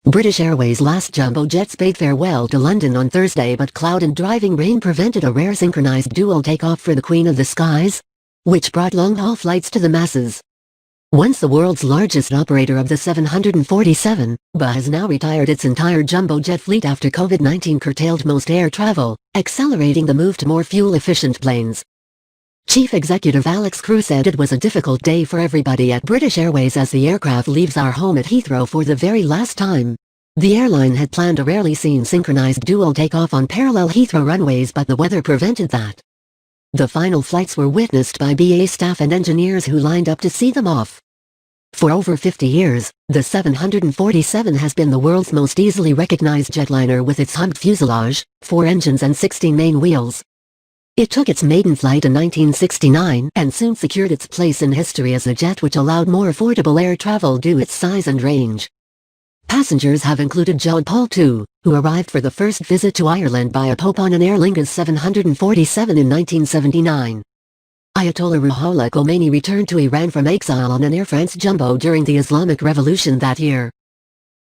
British Airways' last jumbo jets bade farewell to London on Thursday, but cloud and driving rain prevented a rare synchronised dual takeoff for the Queen of the Skies, which brought long-haul flights to the masses. Once the world's largest operator of the 747, BA has now retired its entire jumbo jet fleet after COVID-19 curtailed most air travel, accelerating the move to more fuel-efficient planes. Chief Executive Alex Cruz said it was a difficult day for everybody at British Airways as the aircraft leaves our home at Heathrow for the very last time. The airline had planned a rarely seen synchronized dual takeoff on parallel Heathrow runways, but the weather prevented that. The final flights were witnessed by BA staff and engineers who lined up to see them off. For over 50 years, the 747 has been the world's most easily recognized jetliner with its humped fuselage, 4 engines and 16 main wheels. It took its maiden flight in 1969 and soon secured its place in history as a jet which allowed more affordable air travel due to its size and range. Passengers have included John Paul II, who arrived for the first visit to Ireland by a Pope on an Aer Lingus 747 in 1979. Ayatollah Ruhollah Khomeini returned to Iran from exile on an Air France jumbo during the Islamic Revolution that year.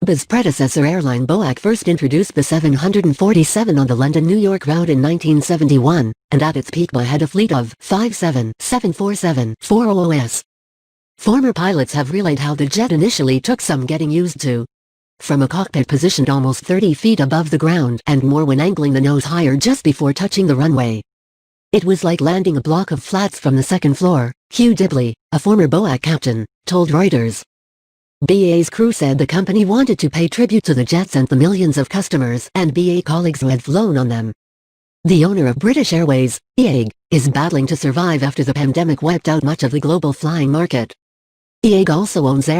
BA's predecessor airline BOAC first introduced the 747 on the London-New York route in 1971, and at its peak BA had a fleet of 747-400s. Former pilots have relayed how the jet initially took some getting used to. From a cockpit positioned almost 30 feet above the ground and more when angling the nose higher just before touching the runway. It was like landing a block of flats from the second floor, Hugh Dibley, a former BOAC captain, told Reuters. BA's crew said the company wanted to pay tribute to the jets and the millions of customers and BA colleagues who had flown on them. The owner of British Airways, IAG, is battling to survive after the pandemic wiped out much of the global flying market. IAG also owns